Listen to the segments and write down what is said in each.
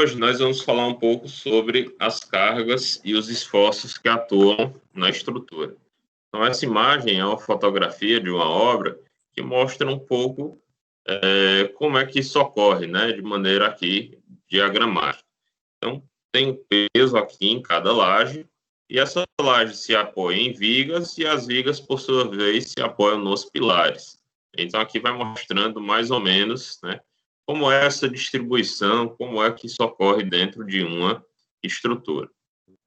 hoje nós vamos falar um pouco sobre as cargas e os esforços que atuam na estrutura. Então, essa imagem é uma fotografia de uma obra que mostra um pouco como é que isso ocorre, né, de maneira aqui diagramática. Então, tem um peso aqui em cada laje, e essa laje se apoia em vigas, e as vigas, por sua vez, se apoiam nos pilares. Então, aqui vai mostrando mais ou menos, né, como é essa distribuição, como é que isso ocorre dentro de uma estrutura.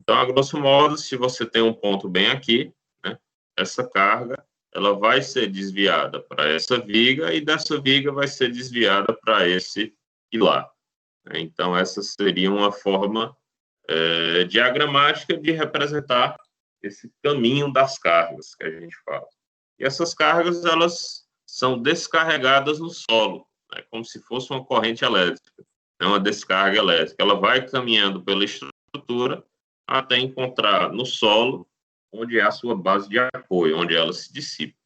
Então, a grosso modo, se você tem um ponto bem aqui, né, essa carga ela vai ser desviada para essa viga, e dessa viga vai ser desviada para esse pilar. Então, essa seria uma forma diagramática de representar esse caminho das cargas que a gente fala. E essas cargas, elas são descarregadas no solo, né, como se fosse uma corrente elétrica, é uma descarga elétrica. Ela vai caminhando pela estrutura até encontrar no solo, onde é a sua base de apoio, onde ela se dissipa.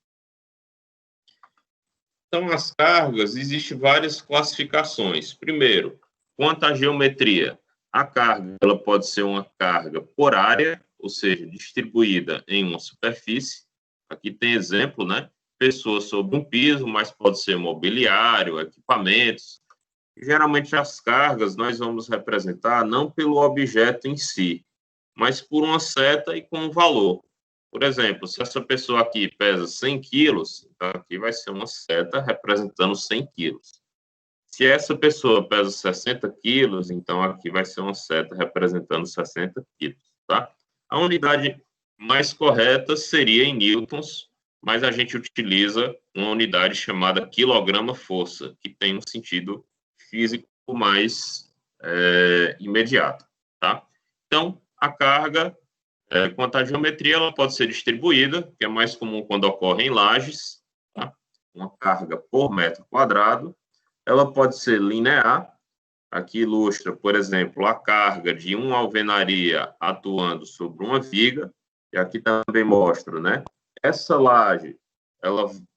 Então, as cargas, existem várias classificações. Primeiro, quanto à geometria, a carga ela pode ser uma carga por área, ou seja, distribuída em uma superfície. Aqui tem exemplo, né? Pessoas sobre um piso, mas pode ser mobiliário, equipamentos. Geralmente, as cargas nós vamos representar não pelo objeto em si, mas por uma seta e com um valor. Por exemplo, se essa pessoa aqui pesa 100 quilos, então aqui vai ser uma seta representando 100 quilos. Se essa pessoa pesa 60 quilos, então aqui vai ser uma seta representando 60 quilos, tá? A unidade mais correta seria em newtons, mas a gente utiliza uma unidade chamada quilograma-força, que tem um sentido físico mais imediato, tá? Então, a carga, quanto à geometria, ela pode ser distribuída, que é mais comum quando ocorre em lajes, tá? Uma carga por metro quadrado. Ela pode ser linear, aqui ilustra, por exemplo, a carga de uma alvenaria atuando sobre uma viga, e aqui também mostra, né? Essa laje,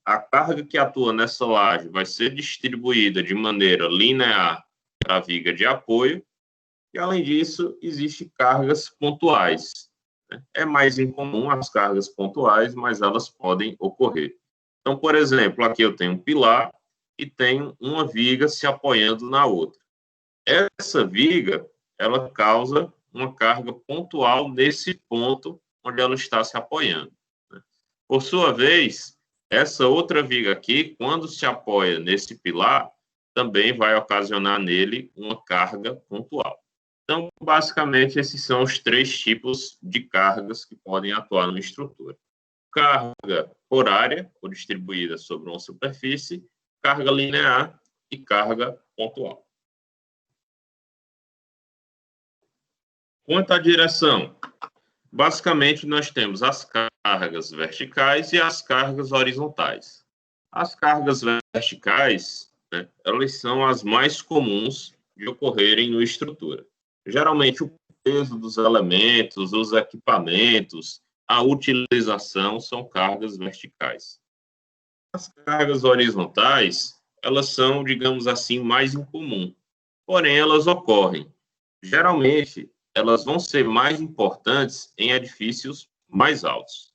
a carga que atua nessa laje vai ser distribuída de maneira linear para a viga de apoio, e além disso, existem cargas pontuais. É mais incomum as cargas pontuais, mas elas podem ocorrer. Então, por exemplo, aqui eu tenho um pilar e tenho uma viga se apoiando na outra. Essa viga, ela causa uma carga pontual nesse ponto onde ela está se apoiando. Por sua vez, essa outra viga aqui, quando se apoia nesse pilar, também vai ocasionar nele uma carga pontual. Então, basicamente, esses são os três tipos de cargas que podem atuar numa estrutura. Carga por área, ou distribuída sobre uma superfície, carga linear e carga pontual. Quanto à direção, basicamente nós temos as cargas verticais e as cargas horizontais. As cargas verticais, né, elas são as mais comuns de ocorrerem numa estrutura. Geralmente o peso dos elementos, os equipamentos, a utilização são cargas verticais. As cargas horizontais, elas são, digamos assim, mais incomum, porém elas ocorrem. Geralmente, elas vão ser mais importantes em edifícios mais altos.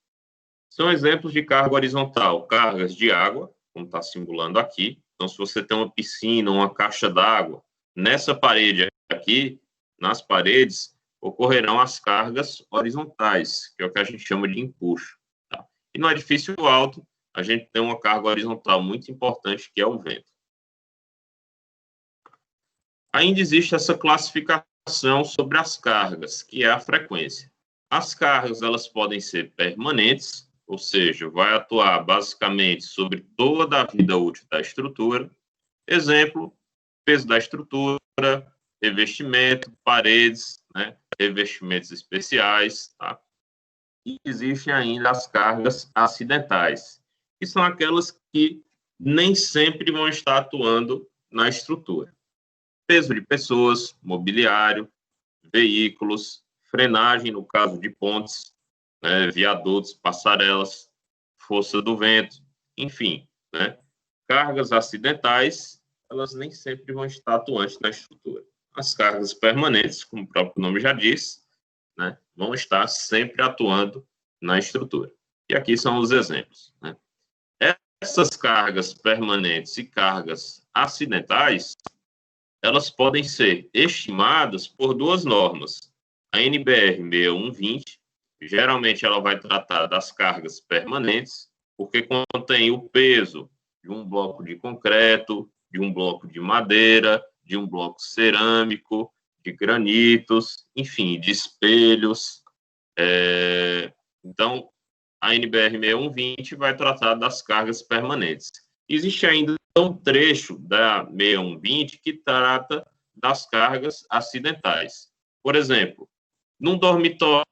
São exemplos de carga horizontal, cargas de água, como está simulando aqui. Então, se você tem uma piscina, uma caixa d'água, nessa parede aqui, nas paredes, ocorrerão as cargas horizontais, que é o que a gente chama de empuxo. Tá? E no edifício alto, a gente tem uma carga horizontal muito importante, que é o vento. Ainda existe essa classificação sobre as cargas, que é a frequência. As cargas, elas podem ser permanentes, ou seja, vai atuar basicamente sobre toda a vida útil da estrutura. Exemplo, peso da estrutura, revestimento, paredes, né, revestimentos especiais, tá? E existem ainda as cargas acidentais, que são aquelas que nem sempre vão estar atuando na estrutura. Peso de pessoas, mobiliário, veículos, frenagem no caso de pontes, né, viadutos, passarelas, força do vento, enfim, né? Cargas acidentais, elas nem sempre vão estar atuantes na estrutura. as cargas permanentes, como o próprio nome já diz, né, vão estar sempre atuando na estrutura. E aqui são os exemplos, né? Essas cargas permanentes e cargas acidentais, elas podem ser estimadas por duas normas. A NBR 6120, geralmente ela vai tratar das cargas permanentes, porque contém o peso de um bloco de concreto, de um bloco de madeira, de um bloco cerâmico, de granitos, enfim, de espelhos. Então, a NBR 6120 vai tratar das cargas permanentes. Existe ainda um trecho da 6120 que trata das cargas acidentais. Por exemplo, num dormitório,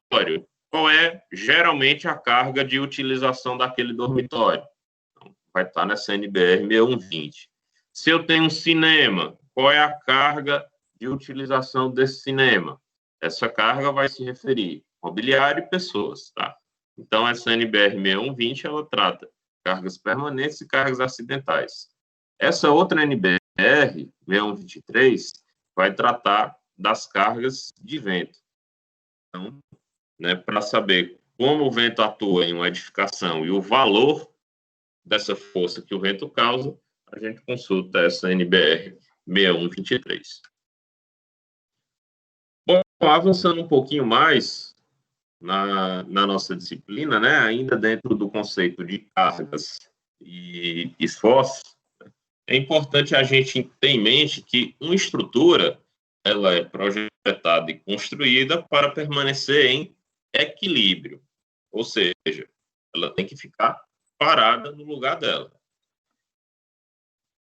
qual é geralmente a carga de utilização daquele dormitório? Então, vai estar nessa NBR 6120. Se eu tenho um cinema, qual é a carga de utilização desse cinema? Essa carga vai se referir a mobiliário e pessoas, tá? Então, essa NBR 6120, ela trata cargas permanentes e cargas acidentais. Essa outra NBR, 6123, vai tratar das cargas de vento. Então, né, para saber como o vento atua em uma edificação e o valor dessa força que o vento causa, a gente consulta essa NBR 6123. Bom, avançando um pouquinho mais na nossa disciplina, né, ainda dentro do conceito de cargas e esforços, é importante a gente ter em mente que uma estrutura ela é projetada e construída para permanecer em equilíbrio, ou seja, ela tem que ficar parada no lugar dela.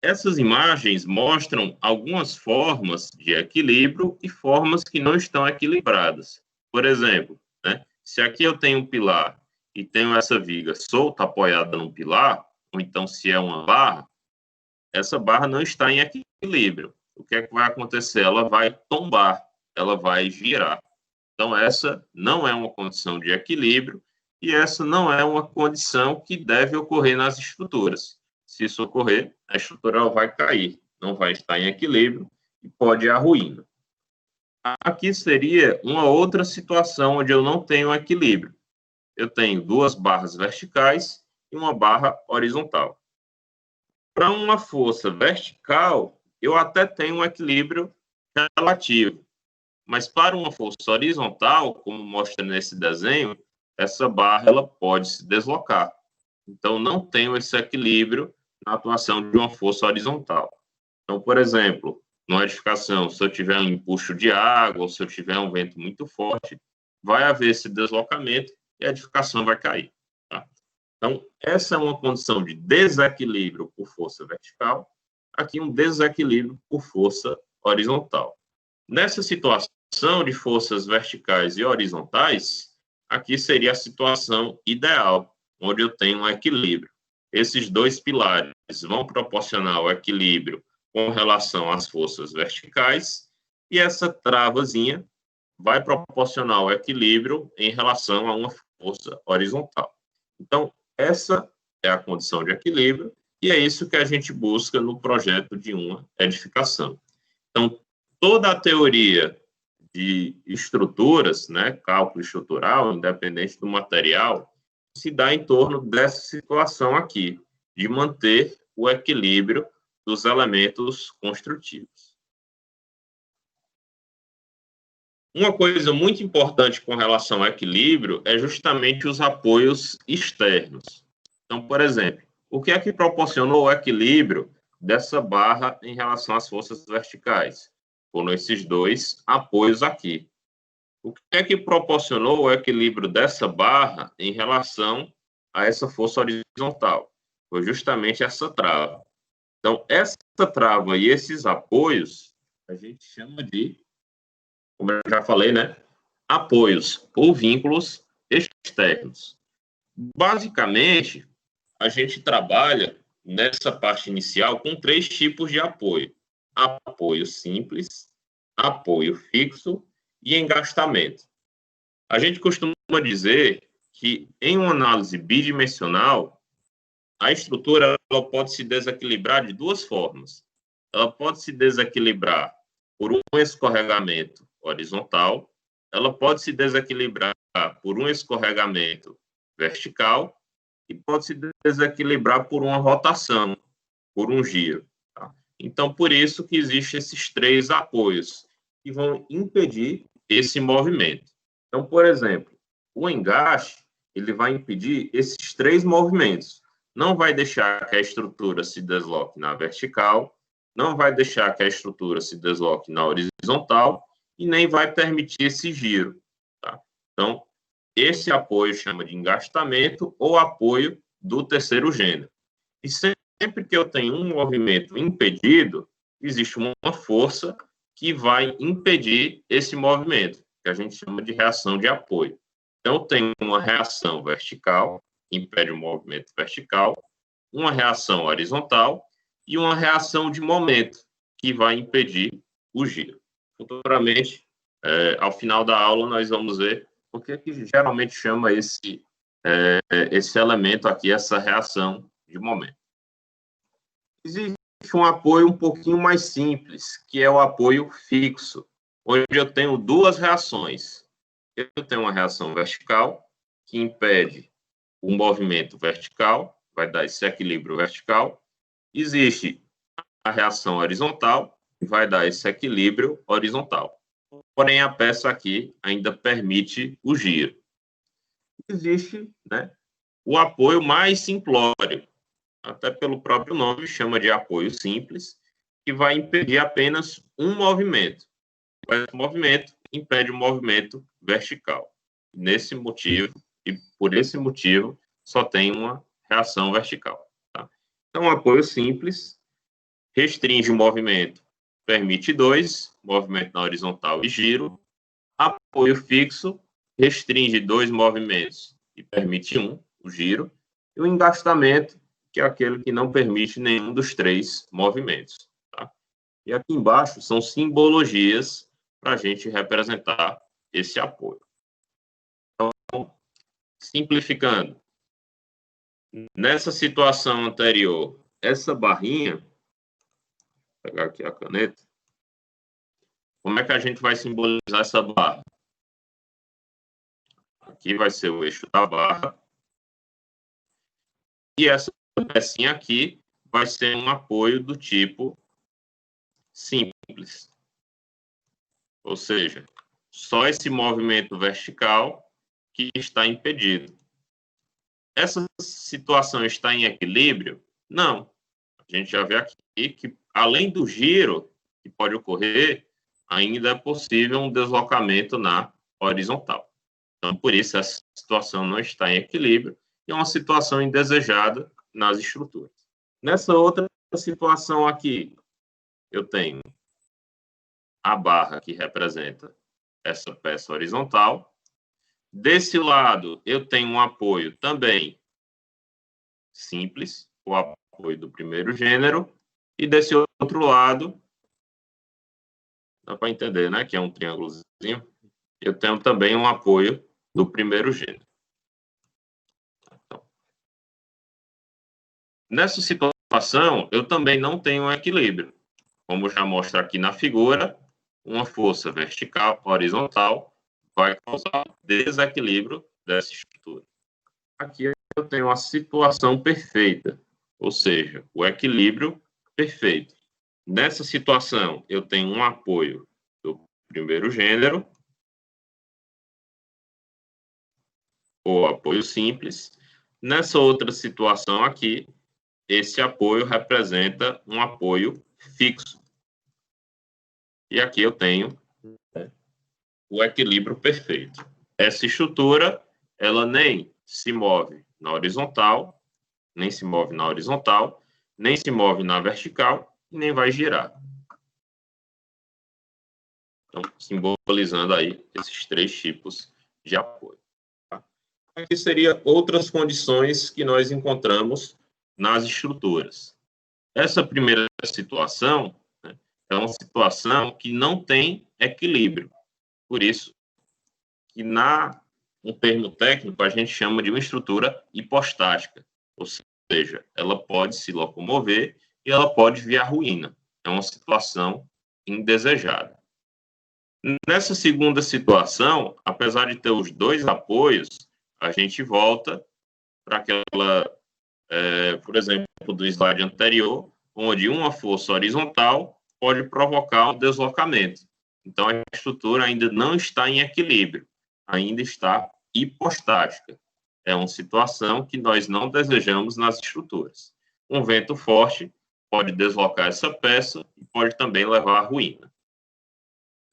Essas imagens mostram algumas formas de equilíbrio e formas que não estão equilibradas. Por exemplo, né, se aqui eu tenho um pilar e tenho essa viga solta apoiada num pilar, ou então se é uma barra, essa barra não está em equilíbrio. O que é que vai acontecer? Ela vai tombar, ela vai girar. Então, essa não é uma condição de equilíbrio e essa não é uma condição que deve ocorrer nas estruturas. Se isso ocorrer, a estrutura vai cair, não vai estar em equilíbrio e pode ir à ruína. Aqui seria uma outra situação onde eu não tenho equilíbrio. Eu tenho duas barras verticais e uma barra horizontal. Para uma força vertical, eu até tenho um equilíbrio relativo, mas para uma força horizontal, como mostra nesse desenho, essa barra ela pode se deslocar. Então, não tenho esse equilíbrio na atuação de uma força horizontal. Então, por exemplo, numa edificação, se eu tiver um empuxo de água ou se eu tiver um vento muito forte, vai haver esse deslocamento e a edificação vai cair. Tá? Então, essa é uma condição de desequilíbrio por força vertical, aqui um desequilíbrio por força horizontal. Nessa situação de forças verticais e horizontais, aqui seria a situação ideal, onde eu tenho um equilíbrio. Esses dois pilares vão proporcionar o equilíbrio com relação às forças verticais e essa travazinha vai proporcionar o equilíbrio em relação a uma força horizontal. Então, essa é a condição de equilíbrio e é isso que a gente busca no projeto de uma edificação. Então, toda a teoria de estruturas, né, cálculo estrutural, independente do material, se dá em torno dessa situação aqui, de manter o equilíbrio dos elementos construtivos. Uma coisa muito importante com relação ao equilíbrio é justamente os apoios externos. Então, por exemplo, o que é que proporcionou o equilíbrio dessa barra em relação às forças verticais? Foram esses dois apoios aqui. O que é que proporcionou o equilíbrio dessa barra em relação a essa força horizontal? Foi justamente essa trava. Então, essa trava e esses apoios, a gente chama de, como eu já falei, né, apoios ou vínculos externos. Basicamente, a gente trabalha nessa parte inicial com três tipos de apoio: apoio simples, apoio fixo e engastamento. A gente costuma dizer que, em uma análise bidimensional, a estrutura ela pode se desequilibrar de duas formas. Ela pode se desequilibrar por um escorregamento horizontal, ela pode se desequilibrar por um escorregamento vertical e pode se desequilibrar por uma rotação, por um giro. Tá? Então, por isso que existem esses três apoios que vão impedir esse movimento. Então, por exemplo, o engaste, ele vai impedir esses três movimentos. Não vai deixar que a estrutura se desloque na vertical, não vai deixar que a estrutura se desloque na horizontal e nem vai permitir esse giro. Tá? Então, esse apoio chama de engastamento ou apoio do terceiro gênero. E sempre que eu tenho um movimento impedido, existe uma força que vai impedir esse movimento, que a gente chama de reação de apoio. Então, eu tenho uma reação vertical, que impede o movimento vertical, uma reação horizontal e uma reação de momento, que vai impedir o giro. Futuramente, ao final da aula, nós vamos ver por que geralmente chama esse elemento aqui, essa reação de momento. Existe um apoio um pouquinho mais simples, que é o apoio fixo, onde eu tenho duas reações. Eu tenho uma reação vertical, que impede o movimento vertical, vai dar esse equilíbrio vertical. Existe a reação horizontal, que vai dar esse equilíbrio horizontal. Porém, a peça aqui ainda permite o giro. Existe, né, o apoio mais simplório, até pelo próprio nome, chama de apoio simples, que vai impedir apenas um movimento. Esse movimento impede o movimento vertical. Nesse motivo, e por esse motivo, só tem uma reação vertical. Tá? Então, o apoio simples restringe o movimento, permite dois, movimento na horizontal e giro. Apoio fixo restringe dois movimentos e permite um, o giro. E o engastamento, que é aquele que não permite nenhum dos três movimentos. Tá? E aqui embaixo são simbologias para a gente representar esse apoio. Então, simplificando, nessa situação anterior, essa barrinha, vou pegar aqui a caneta, como é que a gente vai simbolizar essa barra? Aqui vai ser o eixo da barra, e essa pecinha aqui vai ser um apoio do tipo simples. Ou seja, só esse movimento vertical que está impedido. Essa situação está em equilíbrio? Não. A gente já vê aqui que, além do giro que pode ocorrer, ainda é possível um deslocamento na horizontal. Então, por isso, essa situação não está em equilíbrio e é uma situação indesejada nas estruturas. Nessa outra situação aqui, eu tenho a barra que representa essa peça horizontal. Desse lado, eu tenho um apoio também simples, o apoio do primeiro gênero, e desse outro lado, dá para entender, né, que é um triângulozinho, eu tenho também um apoio do primeiro gênero. Então, nessa situação, eu também não tenho um equilíbrio. Como já mostra aqui na figura, uma força vertical, horizontal, vai causar desequilíbrio dessa estrutura. Aqui eu tenho a situação perfeita, ou seja, o equilíbrio perfeito. Nessa situação, eu tenho um apoio do primeiro gênero, ou apoio simples. Nessa outra situação aqui, esse apoio representa um apoio fixo. E aqui eu tenho o equilíbrio perfeito. Essa estrutura, ela nem se move na horizontal, nem se move na horizontal, nem se move na vertical, e nem vai girar. Então, simbolizando aí esses três tipos de apoio. Tá? Aqui seria outras condições que nós encontramos nas estruturas. Essa primeira situação, né, é uma situação que não tem equilíbrio. Por isso, que um termo técnico, a gente chama de uma estrutura hipostática. Ou seja, ela pode se locomover e ela pode vir à ruína. É uma situação indesejada. Nessa segunda situação, apesar de ter os dois apoios, a gente volta para aquela, por exemplo, do slide anterior, onde uma força horizontal pode provocar um deslocamento. Então, a estrutura ainda não está em equilíbrio, ainda está hipostática. É uma situação que nós não desejamos nas estruturas. Um vento forte pode deslocar essa peça e pode também levar à ruína.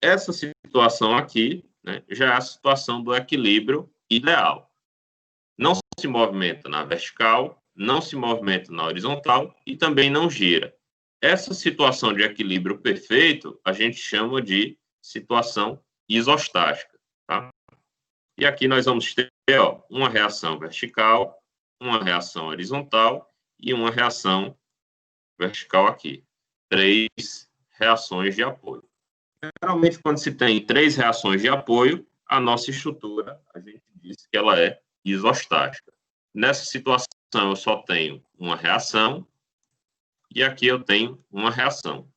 Essa situação aqui, né, já é a situação do equilíbrio ideal. Não se movimenta na vertical, não se movimenta na horizontal e também não gira. Essa situação de equilíbrio perfeito a gente chama de situação isostática. Tá? E aqui nós vamos ter uma reação vertical, uma reação horizontal e uma reação vertical aqui. 3 reações de apoio. Geralmente, quando se tem 3 reações de apoio, a nossa estrutura, a gente diz que ela é isostática. Nessa situação, eu só tenho uma reação e aqui eu tenho uma reação.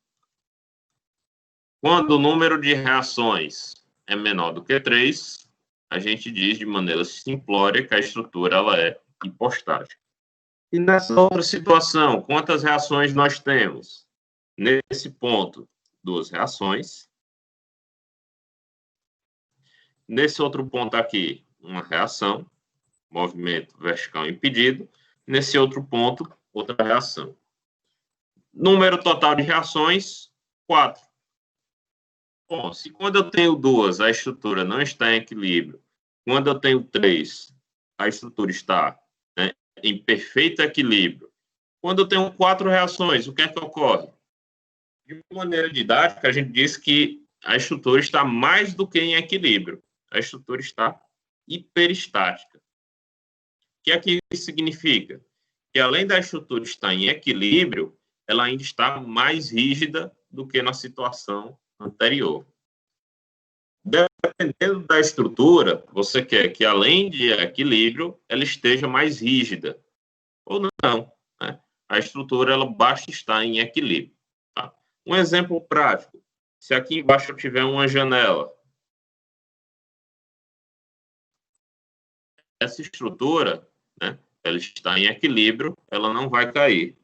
Quando o número de reações é menor do que 3, a gente diz de maneira simplória que a estrutura ela é hipostática. E nessa outra situação, quantas reações nós temos? Nesse ponto, 2 reações. Nesse outro ponto aqui, uma reação, movimento vertical impedido. Nesse outro ponto, outra reação. Número total de reações, 4. Bom, se quando eu tenho 2, a estrutura não está em equilíbrio, quando eu tenho 3, a estrutura está, né, em perfeito equilíbrio. Quando eu tenho 4 reações, o que é que ocorre? De maneira didática, a gente diz que a estrutura está mais do que em equilíbrio. A estrutura está hiperestática. O que aqui significa? Que além da estrutura estar em equilíbrio, ela ainda está mais rígida do que na situação anterior. Dependendo da estrutura, você quer que além de equilíbrio, ela esteja mais rígida. Ou não, né? A estrutura ela basta estar em equilíbrio. Tá? Um exemplo prático. Se aqui embaixo eu tiver uma janela, essa estrutura, né, ela está em equilíbrio, ela não vai cair.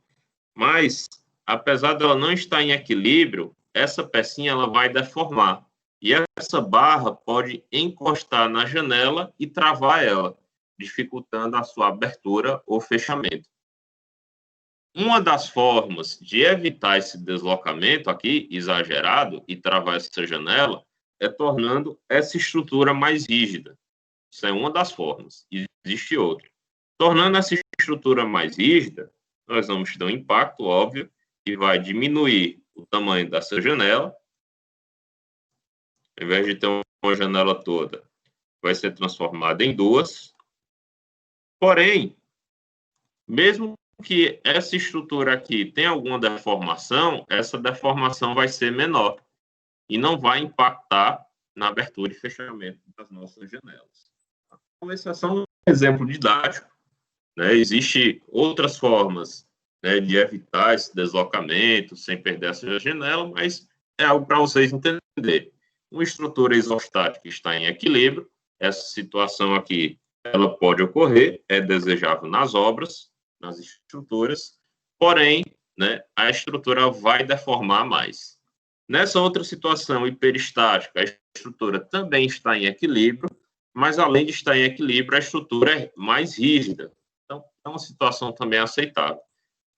Mas, apesar dela não estar em equilíbrio, essa pecinha ela vai deformar. E essa barra pode encostar na janela e travar ela, dificultando a sua abertura ou fechamento. Uma das formas de evitar esse deslocamento aqui, exagerado, e travar essa janela, é tornando essa estrutura mais rígida. Isso é uma das formas. Existe outra. Tornando essa estrutura mais rígida, nós vamos ter um impacto, óbvio, que vai diminuir o tamanho dessa janela. Ao invés de ter uma janela toda, vai ser transformada em 2. Porém, mesmo que essa estrutura aqui tenha alguma deformação, essa deformação vai ser menor e não vai impactar na abertura e fechamento das nossas janelas. Então, esse é só um exemplo didático, né? Existem outras formas, né, de evitar esse deslocamento sem perder essa janela, mas é algo para vocês entenderem. Uma estrutura isostática está em equilíbrio, essa situação aqui ela pode ocorrer, é desejável nas obras, nas estruturas, porém, né, a estrutura vai deformar mais. Nessa outra situação hiperestática, a estrutura também está em equilíbrio, mas além de estar em equilíbrio, a estrutura é mais rígida. Então, é uma situação também aceitável.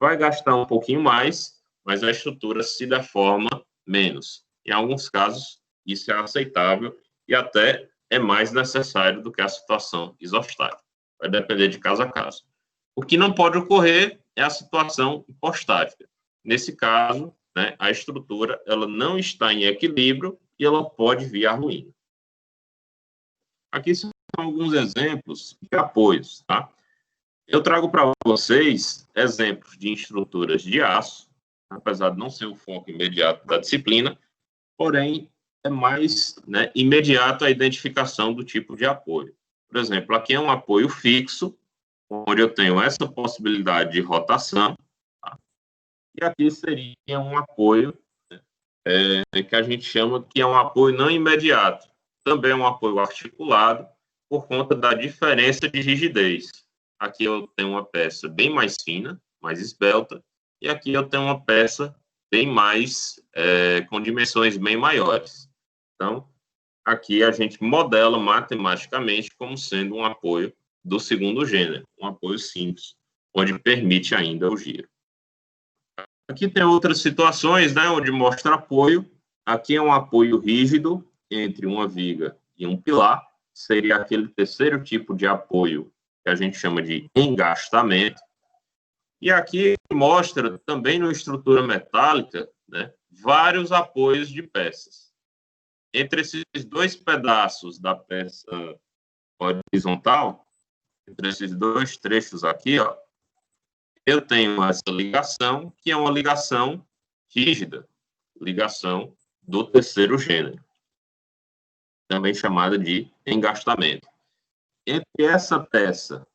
Vai gastar um pouquinho mais, mas a estrutura se deforma menos. Em alguns casos, isso é aceitável e até é mais necessário do que a situação isostática. Vai depender de caso a caso. O que não pode ocorrer é a situação hipostática. Nesse caso, né, a estrutura ela não está em equilíbrio e ela pode vir à ruína. Aqui são alguns exemplos de apoios. Tá? Eu trago para vocês exemplos de estruturas de aço, apesar de não ser o foco imediato da disciplina, porém é mais, né, imediato a identificação do tipo de apoio. Por exemplo, aqui é um apoio fixo, onde eu tenho essa possibilidade de rotação, tá? E aqui seria um apoio, né, que a gente chama que é um apoio não imediato. Também é um apoio articulado por conta da diferença de rigidez. Aqui eu tenho uma peça bem mais fina, mais esbelta, e aqui eu tenho uma peça bem mais, com dimensões bem maiores. Então, aqui a gente modela matematicamente como sendo um apoio do segundo gênero, um apoio simples, onde permite ainda o giro. Aqui tem outras situações, né, onde mostra apoio. Aqui é um apoio rígido entre uma viga e um pilar. Seria aquele terceiro tipo de apoio que a gente chama de engastamento. E aqui mostra também na estrutura metálica, né, vários apoios de peças. Entre esses dois pedaços da peça horizontal, entre esses dois trechos aqui, ó, eu tenho essa ligação, que é uma ligação rígida, ligação do terceiro gênero, também chamada de engastamento. Entre essa peça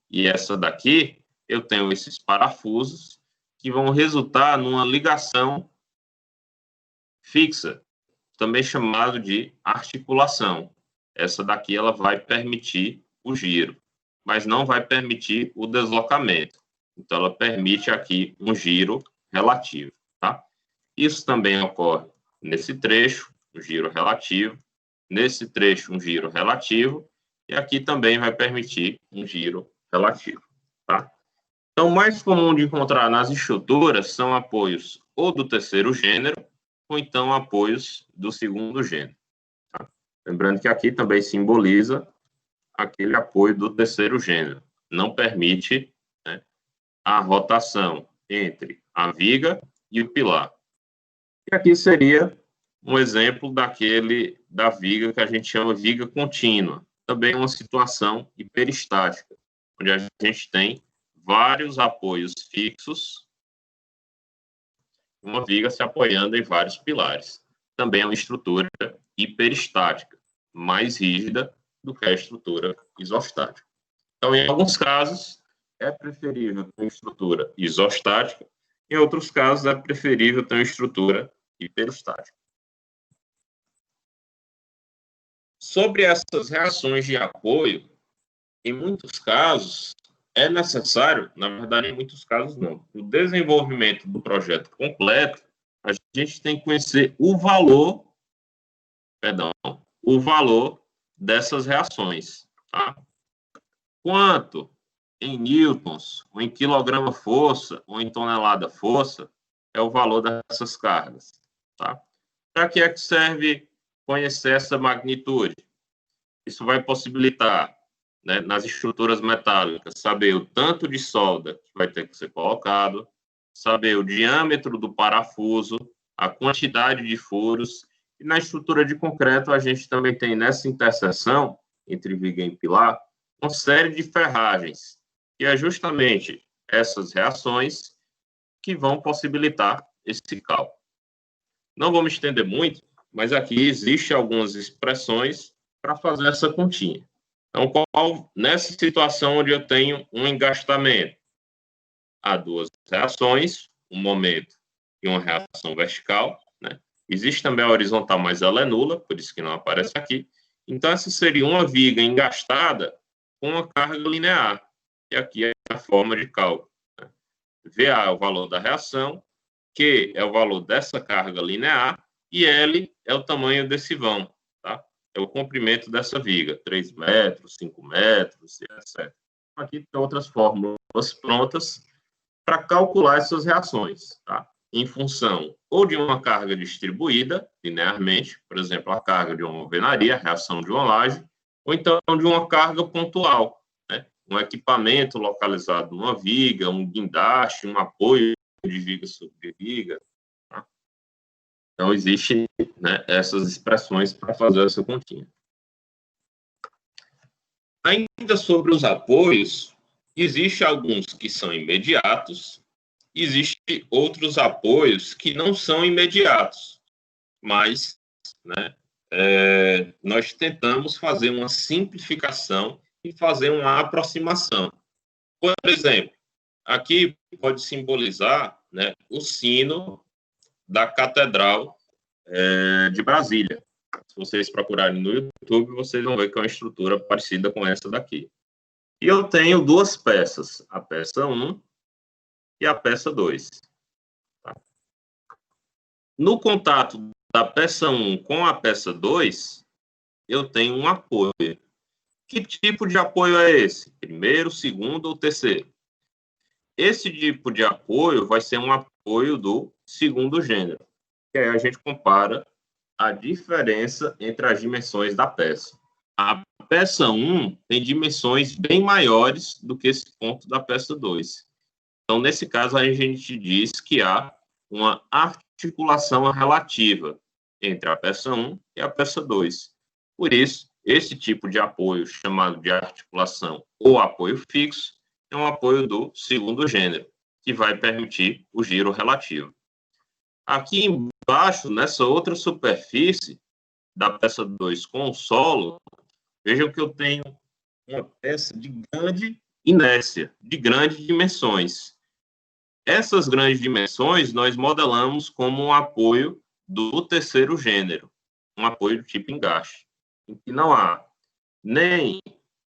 e essa daqui, eu tenho esses parafusos que vão resultar numa ligação fixa, também chamado de articulação. Essa daqui ela vai permitir o giro, mas não vai permitir o deslocamento. Então, ela permite aqui um giro relativo, tá? Isso também ocorre nesse trecho, um giro relativo, nesse trecho, um giro relativo, e aqui também vai permitir um giro relativo, tá? Então, o mais comum de encontrar nas estruturas são apoios ou do terceiro gênero, ou então apoios do segundo gênero, tá? Lembrando que aqui também simboliza aquele apoio do terceiro gênero. Não permite, né, a rotação entre a viga e o pilar. E aqui seria um exemplo da viga que a gente chama viga contínua. Também uma situação hiperestática, onde a gente tem vários apoios fixos, uma viga se apoiando em vários pilares. Também é uma estrutura hiperestática, mais rígida do que a estrutura isostática. Então, em alguns casos, é preferível ter uma estrutura isostática, em outros casos, é preferível ter uma estrutura hiperestática. Sobre essas reações de apoio, em muitos casos, é necessário, na verdade, em muitos casos não, para o desenvolvimento do projeto completo, a gente tem que conhecer o valor dessas reações, tá? Quanto em newtons, ou em quilograma-força, ou em tonelada-força, é o valor dessas cargas, tá? Para que é que serve conhecer essa magnitude? Isso vai possibilitar, né, nas estruturas metálicas, saber o tanto de solda que vai ter que ser colocado, saber o diâmetro do parafuso, a quantidade de furos, e na estrutura de concreto a gente também tem nessa interseção entre viga e pilar uma série de ferragens, que é justamente essas reações que vão possibilitar esse cálculo. Não vou me estender muito, mas aqui existem algumas expressões para fazer essa continha. Então, nessa situação onde eu tenho um engastamento, há duas reações, um momento e uma reação vertical, né? Existe também a horizontal, mas ela é nula, por isso que não aparece aqui. Então, essa seria uma viga engastada com uma carga linear, que aqui é a forma de cálculo, né? VA é o valor da reação, Q é o valor dessa carga linear e L é o tamanho desse vão, tá? É o comprimento dessa viga, 3 metros, 5 metros, etc. Aqui tem outras fórmulas prontas para calcular essas reações, tá? Em função ou de uma carga distribuída linearmente, por exemplo, a carga de uma alvenaria, a reação de uma laje, ou então de uma carga pontual, né? Um equipamento localizado numa viga, um guindaste, um apoio de viga sobre viga. Tá? Então, existem, né, essas expressões para fazer essa continha. Ainda sobre os apoios, existem alguns que são imediatos, existem outros apoios que não são imediatos, mas, né, nós tentamos fazer uma simplificação e fazer uma aproximação. Por exemplo, aqui pode simbolizar, né, o sino da catedral de Brasília. Se vocês procurarem no YouTube, vocês vão ver que é uma estrutura parecida com essa daqui. E eu tenho duas peças, a peça 1 e a peça 2. Tá? No contato da peça 1 com a peça 2, eu tenho um apoio. Que tipo de apoio é esse? Primeiro, segundo ou terceiro? Esse tipo de apoio vai ser um apoio do segundo gênero, que aí a gente compara a diferença entre as dimensões da peça. A peça 1 tem dimensões bem maiores do que esse ponto da peça 2. Então, nesse caso, a gente diz que há uma articulação relativa entre a peça 1 e a peça 2. Por isso, esse tipo de apoio, chamado de articulação ou apoio fixo, é um apoio do segundo gênero, que vai permitir o giro relativo. Aqui embaixo, nessa outra superfície da peça 2 com o solo, vejam que eu tenho uma peça de grande inércia, de grandes dimensões. Essas grandes dimensões nós modelamos como um apoio do terceiro gênero, um apoio do tipo engaste, em que não há nem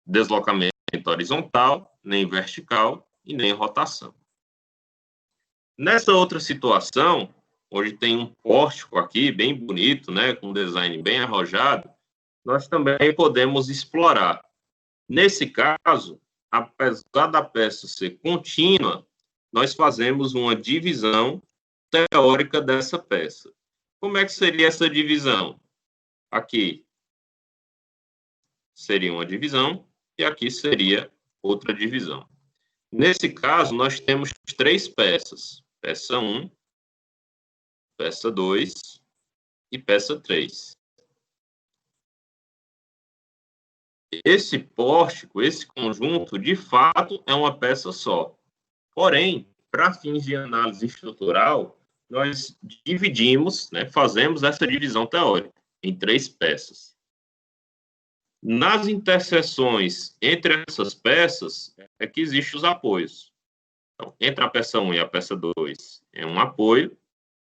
deslocamento horizontal, nem vertical e nem rotação. Nessa outra situação, onde tem um pórtico aqui, bem bonito, né, com um design bem arrojado, nós também podemos explorar. Nesse caso, apesar da peça ser contínua, nós fazemos uma divisão teórica dessa peça. Como é que seria essa divisão? Aqui seria uma divisão e aqui seria outra divisão. Nesse caso, nós temos três peças: peça 1, peça 2 e peça 3. Esse pórtico, esse conjunto, de fato, é uma peça só. Porém, para fins de análise estrutural, nós dividimos, né, fazemos essa divisão teórica em três peças. Nas interseções entre essas peças é que existem os apoios. Então, entre a peça 1 e a peça 2 é um apoio,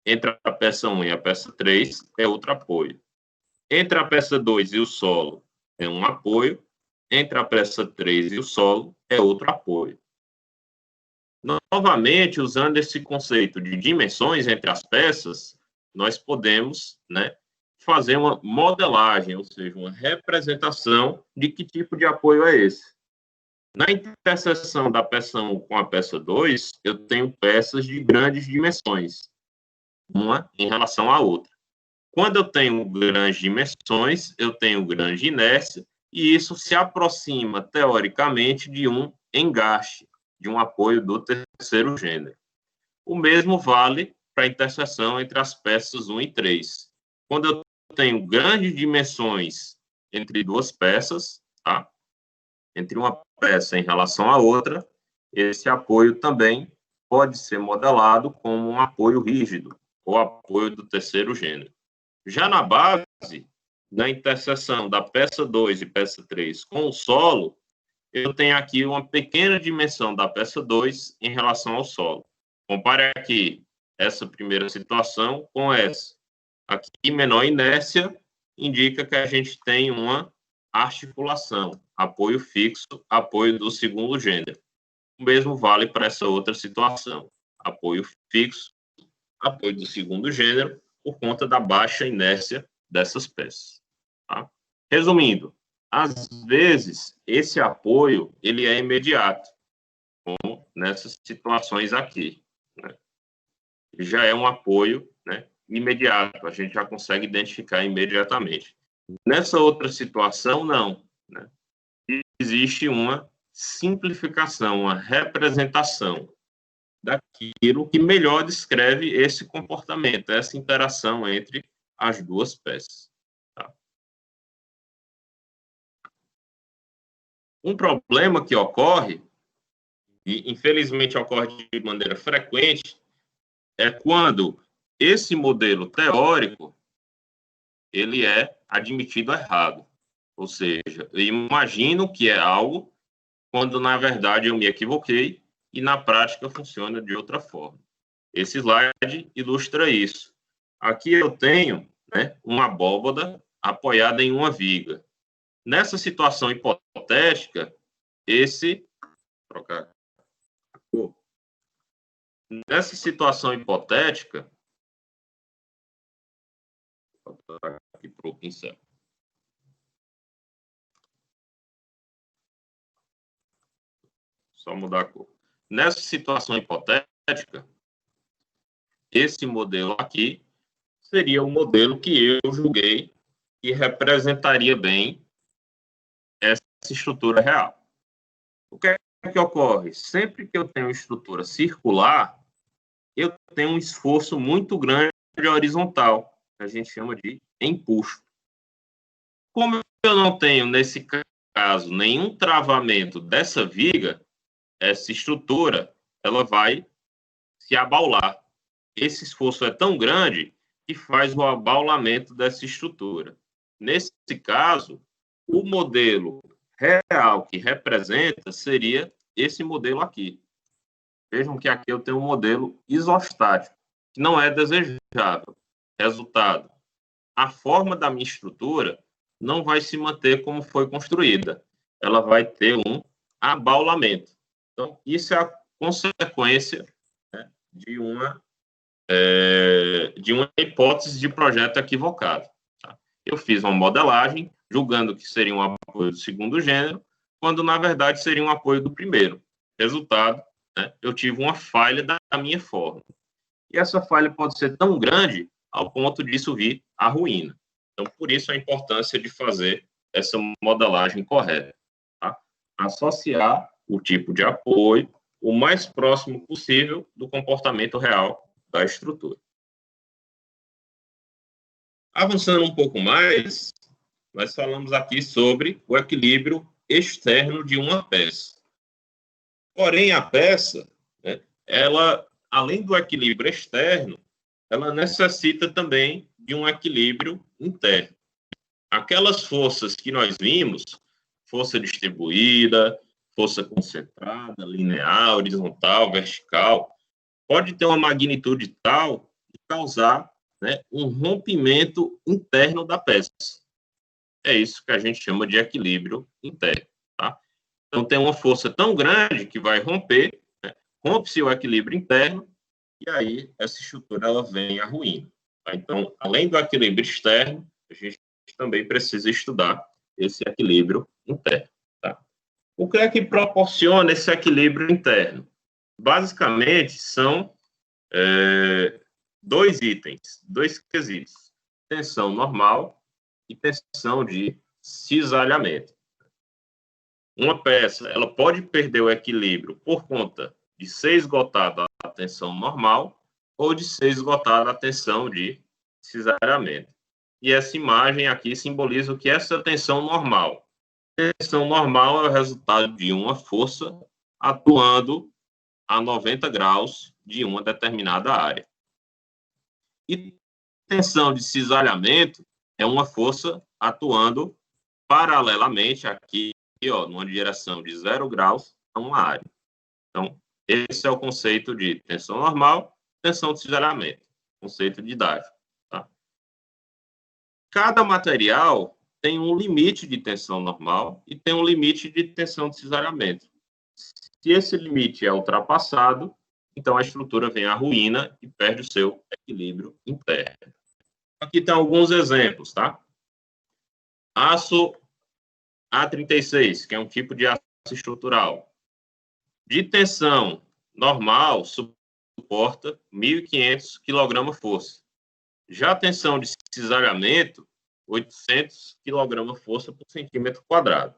entre a peça 1 e a peça 3 é outro apoio. Entre a peça 2 e o solo é um apoio, entre a peça 3 e o solo é outro apoio. Novamente, usando esse conceito de dimensões entre as peças, nós podemos, né, fazer uma modelagem, ou seja, uma representação de que tipo de apoio é esse. Na interseção da peça 1 com a peça 2, eu tenho peças de grandes dimensões, uma em relação à outra. Quando eu tenho grandes dimensões, eu tenho grande inércia, e isso se aproxima, teoricamente, de um engaste, de um apoio do terceiro gênero. O mesmo vale para a interseção entre as peças 1 e 3. Quando eu tenho grandes dimensões entre duas peças, tá? Entre uma peça em relação à outra, esse apoio também pode ser modelado como um apoio rígido, ou apoio do terceiro gênero. Já na base, na interseção da peça 2 e peça 3 com o solo, eu tenho aqui uma pequena dimensão da peça 2 em relação ao solo. Compare aqui essa primeira situação com essa. Aqui, menor inércia indica que a gente tem uma articulação, apoio fixo, apoio do segundo gênero. O mesmo vale para essa outra situação, apoio fixo, apoio do segundo gênero, por conta da baixa inércia dessas peças. Tá? Resumindo, às vezes, esse apoio ele é imediato, como nessas situações aqui. Né? Já é um apoio, né, imediato, a gente já consegue identificar imediatamente. Nessa outra situação, não. Né? Existe uma simplificação, uma representação daquilo que melhor descreve esse comportamento, essa interação entre as duas peças. Tá? Um problema que ocorre, e infelizmente ocorre de maneira frequente, é quando esse modelo teórico ele é admitido errado. Ou seja, eu imagino que é algo, quando na verdade eu me equivoquei e na prática funciona de outra forma. Esse slide ilustra isso. Aqui eu tenho, né, uma abóbada apoiada em uma viga. Nessa situação hipotética, nessa situação hipotética, aqui para o pincel. Só mudar a cor. Nessa situação hipotética, esse modelo aqui seria o modelo que eu julguei que representaria bem essa estrutura real. O que é que ocorre? Sempre que eu tenho estrutura circular, eu tenho um esforço muito grande horizontal, que a gente chama de empuxo. Como eu não tenho, nesse caso, nenhum travamento dessa viga, essa estrutura ela vai se abaular. Esse esforço é tão grande que faz o abaulamento dessa estrutura. Nesse caso, o modelo real que representa seria esse modelo aqui. Vejam que aqui eu tenho um modelo isostático, que não é desejável. Resultado, a forma da minha estrutura não vai se manter como foi construída. Ela vai ter um abaulamento. Então, isso é a consequência, né, de uma hipótese de projeto equivocado. Tá? Eu fiz uma modelagem, julgando que seria um apoio do segundo gênero, quando, na verdade, seria um apoio do primeiro. Resultado, né, eu tive uma falha da minha forma. E essa falha pode ser tão grande ao ponto disso vir à ruína. Então, por isso a importância de fazer essa modelagem correta. Tá? Associar o tipo de apoio o mais próximo possível do comportamento real da estrutura. Avançando um pouco mais, nós falamos aqui sobre o equilíbrio externo de uma peça. Porém, a peça, né, ela, além do equilíbrio externo, ela necessita também de um equilíbrio interno. Aquelas forças que nós vimos, força distribuída, força concentrada, linear, horizontal, vertical, pode ter uma magnitude tal de causar, né, um rompimento interno da peça. É isso que a gente chama de equilíbrio interno. Tá? Então, tem uma força tão grande que vai romper, né, rompe-se o equilíbrio interno, e aí essa estrutura ela vem à ruína. Tá? Então, além do equilíbrio externo, a gente também precisa estudar esse equilíbrio interno. Tá? O que é que proporciona esse equilíbrio interno? Basicamente, são dois itens, dois quesitos: tensão normal e tensão de cisalhamento. Uma peça ela pode perder o equilíbrio por conta de ser esgotada a tensão normal ou de ser esgotada a tensão de cisalhamento. E essa imagem aqui simboliza o que é essa tensão normal. A tensão normal é o resultado de uma força atuando a 90 graus de uma determinada área. E tensão de cisalhamento é uma força atuando paralelamente aqui, ó, numa direção de 0 graus a uma área. Então, esse é o conceito de tensão normal, tensão de cisalhamento, conceito didático. Tá? Cada material tem um limite de tensão normal e tem um limite de tensão de cisalhamento. Se esse limite é ultrapassado, então a estrutura vem à ruína e perde o seu equilíbrio interno. Aqui tem alguns exemplos, tá? Aço A36, que é um tipo de aço estrutural. De tensão normal, suporta 1.500 kg-força. Já a tensão de cisalhamento, 800 kg-força por centímetro quadrado.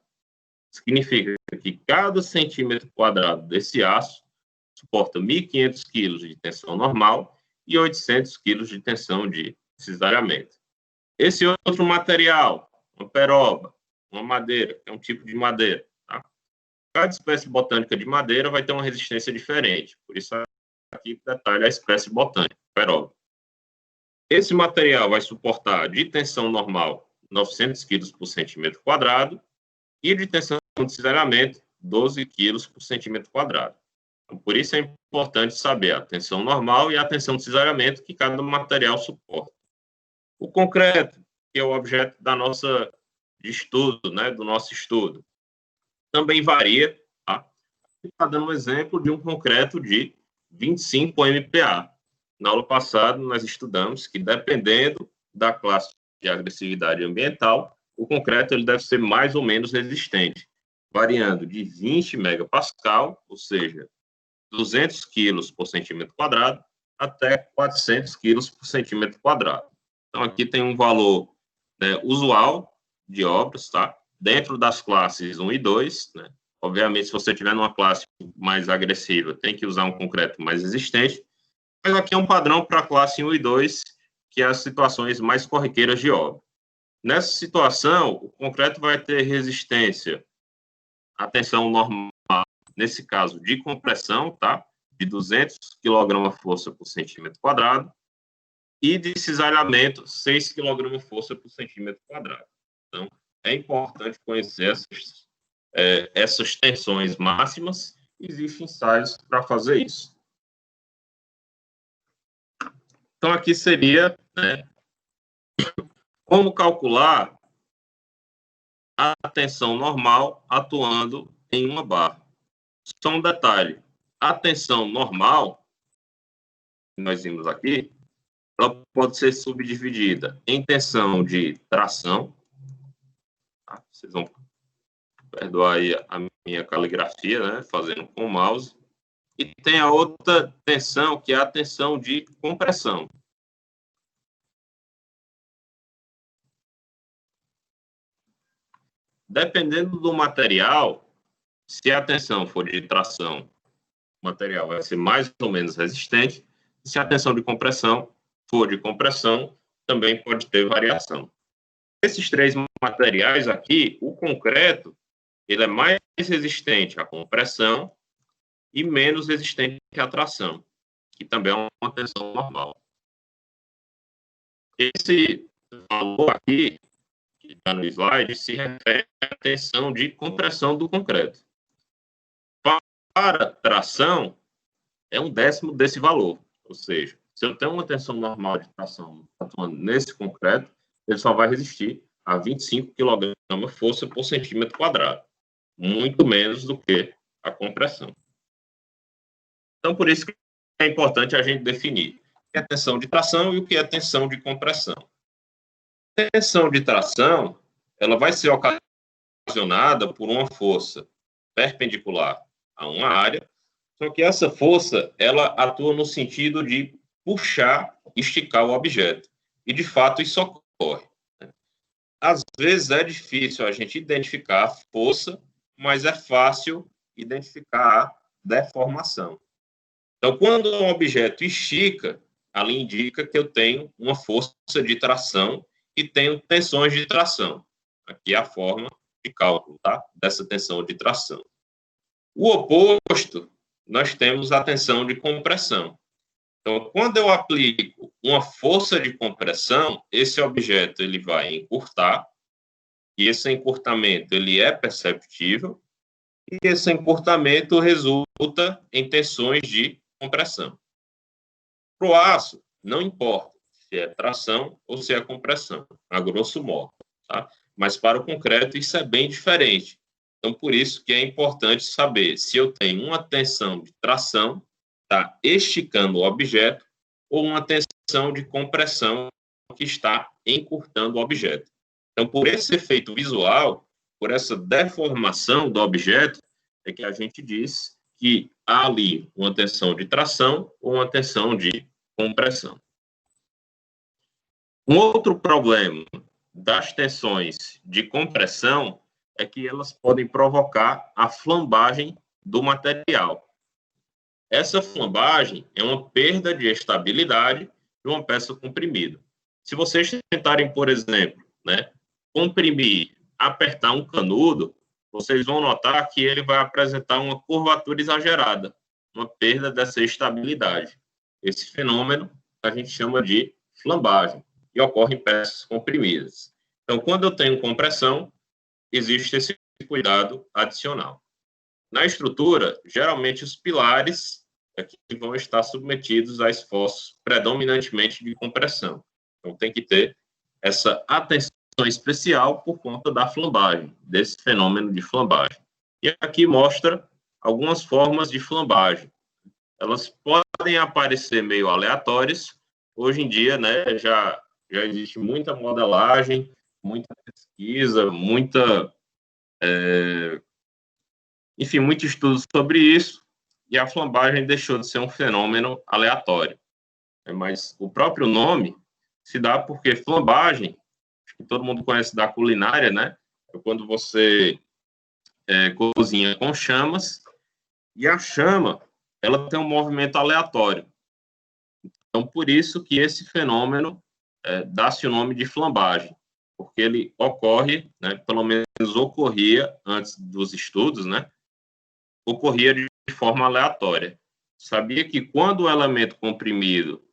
Significa que cada centímetro quadrado desse aço suporta 1.500 kg de tensão normal e 800 kg de tensão de cisalhamento. Esse outro material, uma peroba, uma madeira, que é um tipo de madeira. Tá? Cada espécie botânica de madeira vai ter uma resistência diferente. Por isso, aqui detalha a espécie botânica, peroba. Esse material vai suportar de tensão normal 900 kg por centímetro quadrado e de tensão de cisalhamento 12 kg por centímetro quadrado. Então, por isso é importante saber a tensão normal e a tensão de cisalhamento que cada material suporta. O concreto, que é o objeto da nossa de estudo, né, do nosso estudo, também varia. Tá? Está dando um exemplo de um concreto de 25 MPa. Na aula passada, nós estudamos que, dependendo da classe de agressividade ambiental, o concreto ele deve ser mais ou menos resistente, variando de 20 megapascal, ou seja, 200 quilos por centímetro quadrado, até 400 quilos por centímetro quadrado. Então, aqui tem um valor, né, usual de obras, tá? Dentro das classes 1 e 2, né? Obviamente, se você tiver numa classe mais agressiva, tem que usar um concreto mais resistente, mas aqui é um padrão para a classe 1 e 2, que é as situações mais corriqueiras de obra. Nessa situação, o concreto vai ter resistência à tensão normal, nesse caso de compressão, tá? De 200 kg-força por centímetro quadrado, e de cisalhamento, 6 kg-força por centímetro quadrado. Então, é importante conhecer essas tensões máximas. Existem ensaios para fazer isso. Então, aqui seria, né, como calcular a tensão normal atuando em uma barra. Só um detalhe, a tensão normal, que nós vimos aqui, ela pode ser subdividida em tensão de tração, tá? Vocês vão perdoar aí a minha caligrafia, né, fazendo com o mouse, e tem a outra tensão, que é a tensão de compressão. Dependendo do material, se a tensão for de tração, o material vai ser mais ou menos resistente, e se a tensão de compressão for de compressão, também pode ter variação. Esses três materiais aqui, o concreto, ele é mais resistente à compressão e menos resistente à tração, que também é uma tensão normal. Esse valor aqui, que está no slide, se refere à tensão de compressão do concreto. Para tração, é 1/10 desse valor. Ou seja, se eu tenho uma tensão normal de tração atuando nesse concreto, ele só vai resistir a 25 kg-força por centímetro quadrado. Muito menos do que a compressão. Então, por isso que é importante a gente definir o que é tensão de tração e o que é tensão de compressão. A tensão de tração, ela vai ser ocasionada por uma força perpendicular a uma área, só que essa força, ela atua no sentido de puxar, esticar o objeto. E, de fato, isso ocorre. Às vezes é difícil a gente identificar a força, mas é fácil identificar a deformação. Então, quando um objeto estica, ali indica que eu tenho uma força de tração e tenho tensões de tração. Aqui é a forma de cálculo, tá? Dessa tensão de tração. O oposto, nós temos a tensão de compressão. Então, quando eu aplico uma força de compressão, esse objeto ele vai encurtar, e esse encurtamento ele é perceptível, e esse encurtamento resulta em tensões de compressão. Para o aço, não importa se é tração ou se é compressão, a grosso modo, tá? Mas para o concreto isso é bem diferente. Então, por isso que é importante saber se eu tenho uma tensão de tração, está esticando o objeto, ou uma tensão de compressão que está encurtando o objeto. Então, por esse efeito visual, por essa deformação do objeto, é que a gente diz que há ali uma tensão de tração ou uma tensão de compressão. Um outro problema das tensões de compressão é que elas podem provocar a flambagem do material. Essa flambagem é uma perda de estabilidade de uma peça comprimida. Se vocês tentarem, por exemplo, né, comprimir, apertar um canudo, vocês vão notar que ele vai apresentar uma curvatura exagerada, uma perda dessa estabilidade. Esse fenômeno a gente chama de flambagem e ocorre em peças comprimidas. Então, quando eu tenho compressão, existe esse cuidado adicional. Na estrutura, geralmente os pilares é que vão estar submetidos a esforços predominantemente de compressão. Então, tem que ter essa atenção especial por conta da flambagem, desse fenômeno de flambagem. E aqui mostra algumas formas de flambagem. Elas podem aparecer meio aleatórias. Hoje em dia, né, já existe muita modelagem, muita pesquisa, enfim, muito estudo sobre isso, e a flambagem deixou de ser um fenômeno aleatório. Mas o próprio nome se dá porque flambagem, que todo mundo conhece da culinária, né? É quando você cozinha com chamas, e a chama, ela tem um movimento aleatório. Então, por isso que esse fenômeno dá-se o nome de flambagem, porque ele ocorre, né, pelo menos ocorria antes dos estudos, né? Ocorria de forma aleatória. Sabia que quando o elemento comprimido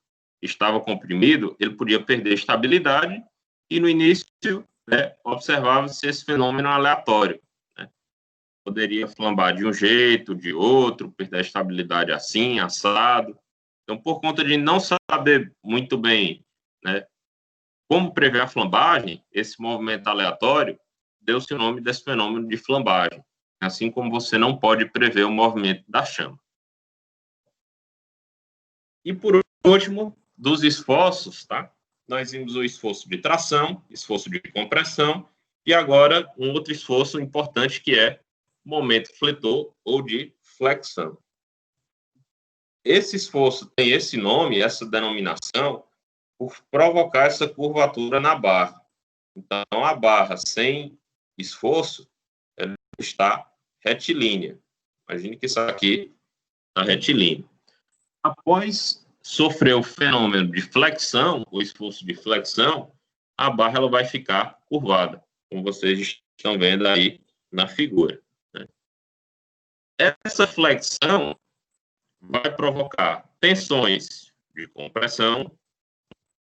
estava comprimido, ele podia perder estabilidade, e no início, né, observava-se esse fenômeno aleatório. Né? Poderia flambar de um jeito, de outro, perder a estabilidade assim, assado. Então, por conta de não saber muito bem, né, como prever a flambagem, esse movimento aleatório deu-se o nome desse fenômeno de flambagem, assim como você não pode prever o movimento da chama. E, por último, dos esforços, tá? Nós vimos o esforço de tração, esforço de compressão, e agora um outro esforço importante que é momento fletor ou de flexão. Esse esforço tem esse nome, essa denominação, por provocar essa curvatura na barra. Então, a barra sem esforço, ela está retilínea. Imagine que isso aqui está retilíneo. Após sofrer o fenômeno de flexão, o esforço de flexão, a barra ela vai ficar curvada, como vocês estão vendo aí na figura. Né? Essa flexão vai provocar tensões de compressão,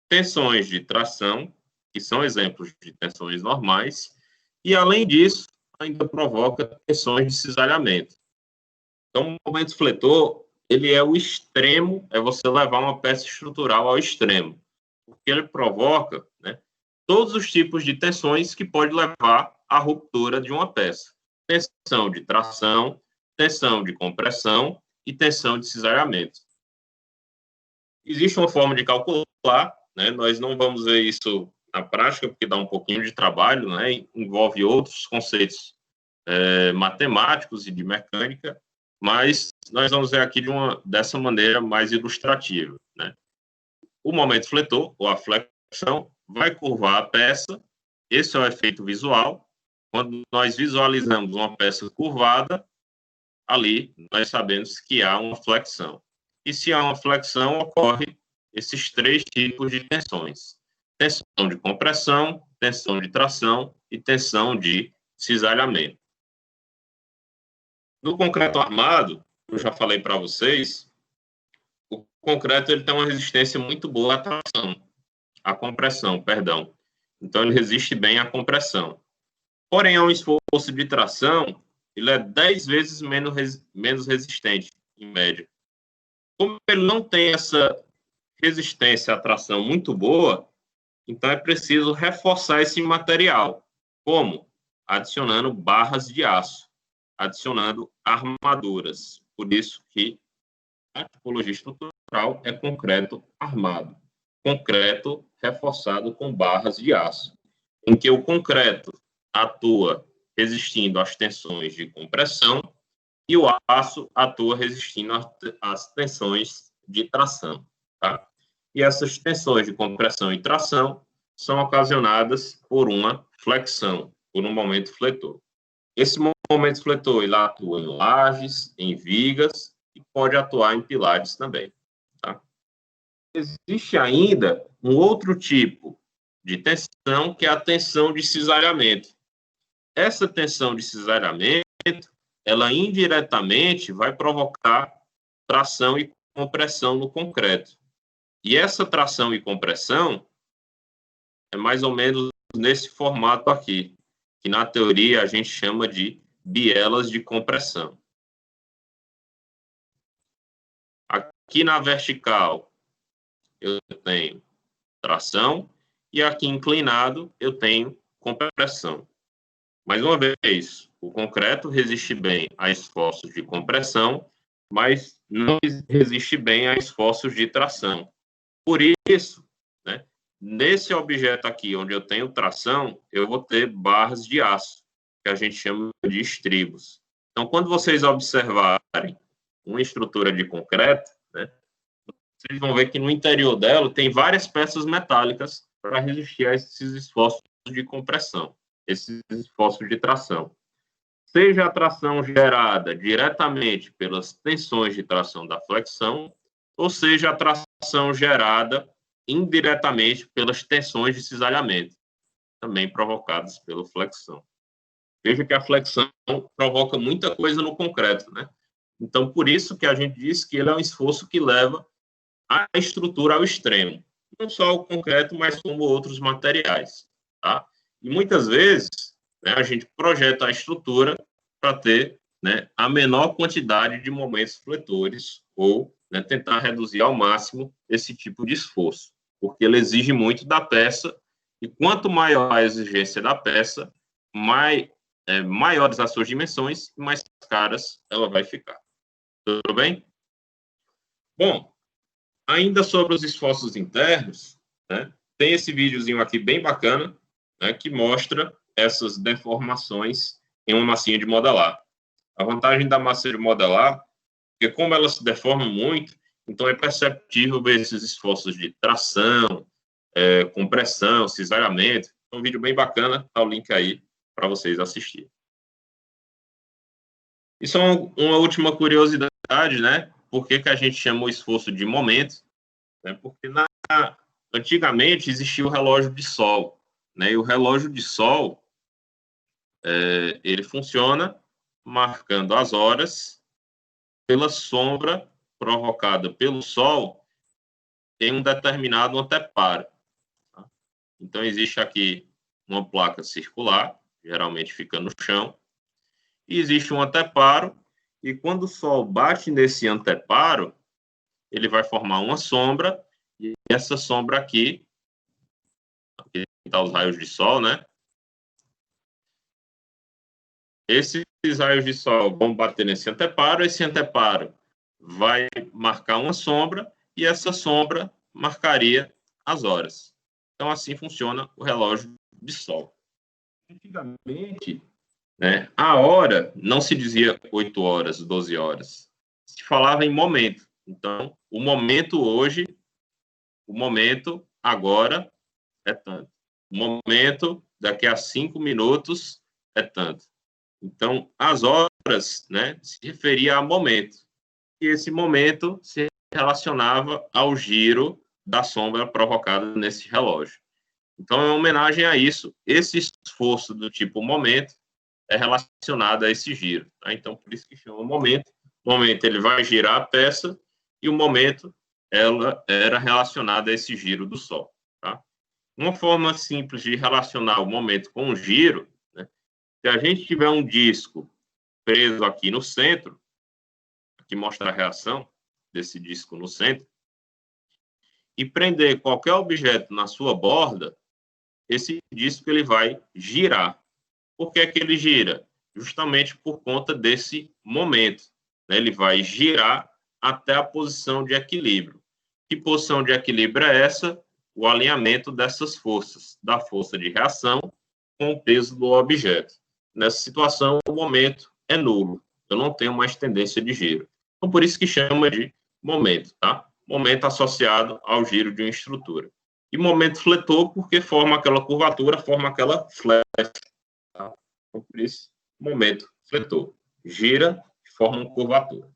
tensões de tração, que são exemplos de tensões normais, e, além disso, ainda provoca tensões de cisalhamento. Então, o momento fletor, ele é o extremo, é você levar uma peça estrutural ao extremo, porque ele provoca, né, todos os tipos de tensões que pode levar à ruptura de uma peça. Tensão de tração, tensão de compressão e tensão de cisalhamento. Existe uma forma de calcular, né, nós não vamos ver isso na prática, porque dá um pouquinho de trabalho, né, envolve outros conceitos matemáticos e de mecânica, mas nós vamos ver aqui dessa maneira mais ilustrativa. Né? O momento fletor, ou a flexão, vai curvar a peça, esse é o efeito visual. Quando nós visualizamos uma peça curvada, ali nós sabemos que há uma flexão. E se há uma flexão, ocorre esses três tipos de tensões. Tensão de compressão, tensão de tração e tensão de cisalhamento. No concreto armado, eu já falei para vocês, o concreto ele tem uma resistência muito boa à tração, à compressão, perdão. Então, ele resiste bem à compressão. Porém, ao esforço de tração, ele é 10 vezes menos resistente, em média. Como ele não tem essa resistência à tração muito boa, então é preciso reforçar esse material. Como? Adicionando barras de aço, adicionando armaduras. Por isso que a tipologia estrutural é concreto armado. Concreto reforçado com barras de aço, em que o concreto atua resistindo às tensões de compressão e o aço atua resistindo às tensões de tração. Tá? E essas tensões de compressão e tração são ocasionadas por uma flexão, por um momento fletor. Esse momento fletor ele atua em lajes, em vigas e pode atuar em pilares também. Tá? Existe ainda um outro tipo de tensão, que é a tensão de cisalhamento. Essa tensão de cisalhamento, ela indiretamente vai provocar tração e compressão no concreto. E essa tração e compressão é mais ou menos nesse formato aqui, que na teoria a gente chama de bielas de compressão. aqui na vertical eu tenho tração e aqui inclinado eu tenho compressão. Mais uma vez, o concreto resiste bem a esforços de compressão, mas não resiste bem a esforços de tração. Por isso, né, nesse objeto aqui, onde eu tenho tração, eu vou ter barras de aço, que a gente chama de estribos. Então, quando vocês observarem uma estrutura de concreto, né, vocês vão ver que no interior dela tem várias peças metálicas para resistir a esses esforços de compressão, esses esforços de tração. Seja a tração gerada diretamente pelas tensões de tração da flexão, ou seja a tração gerada indiretamente pelas tensões de cisalhamento, também provocadas pela flexão. Veja que a flexão provoca muita coisa no concreto, né? Então, por isso que a gente diz que ele é um esforço que leva a estrutura ao extremo. Não só o concreto, mas como outros materiais, tá? E muitas vezes, né, a gente projeta a estrutura para ter, né, a menor quantidade de momentos fletores ou, né, tentar reduzir ao máximo esse tipo de esforço, porque ele exige muito da peça e quanto maior a exigência da peça, maiores as suas dimensões e mais caras ela vai ficar. Tudo bem? Bom, ainda sobre os esforços internos, né, tem esse videozinho aqui bem bacana, né, que mostra essas deformações em uma massinha de modelar. A vantagem da massa de modelar é que, como ela se deforma muito, então é perceptível ver esses esforços de tração, compressão, cisalhamento. É um vídeo bem bacana, tá o link aí para vocês assistirem. E só uma última curiosidade, né? Por que a gente chama o esforço de momento? Né? Porque antigamente existia o relógio de sol, né? E o relógio de sol ele funciona marcando as horas pela sombra provocada pelo sol em um determinado anteparo. Tá? Então existe aqui uma placa circular, geralmente fica no chão, e existe um anteparo, e quando o sol bate nesse anteparo, ele vai formar uma sombra, e essa sombra aqui está os raios de sol, né? Esses raios de sol vão bater nesse anteparo, esse anteparo vai marcar uma sombra, e essa sombra marcaria as horas. Então, assim funciona o relógio de sol. Antigamente, né, a hora não se dizia 8 horas, 12 horas. Se falava em momento. Então, o momento hoje, o momento agora é tanto. O momento daqui a 5 minutos é tanto. Então, as horas, né, se referia a momento. E esse momento se relacionava ao giro da sombra provocada nesse relógio. Então, em homenagem a isso, esse esforço do tipo momento é relacionado a esse giro. Tá? Então, por isso que chama momento. O momento ele vai girar a peça e o momento ela era relacionada a esse giro do Sol. Tá? Uma forma simples de relacionar o momento com o giro, né? Se a gente tiver um disco preso aqui no centro, que mostra a reação desse disco no centro, e prender qualquer objeto na sua borda, esse disco ele vai girar. Por que que ele gira? Justamente por conta desse momento. Né? Ele vai girar até a posição de equilíbrio. Que posição de equilíbrio é essa? O alinhamento dessas forças, da força de reação com o peso do objeto. Nessa situação, o momento é nulo. Eu não tenho mais tendência de giro. Então, por isso que chama de momento, tá? Momento associado ao giro de uma estrutura. E momento fletor, porque forma aquela curvatura, forma aquela flecha. Tá? Então, por isso, momento fletor. Gira e forma uma curvatura.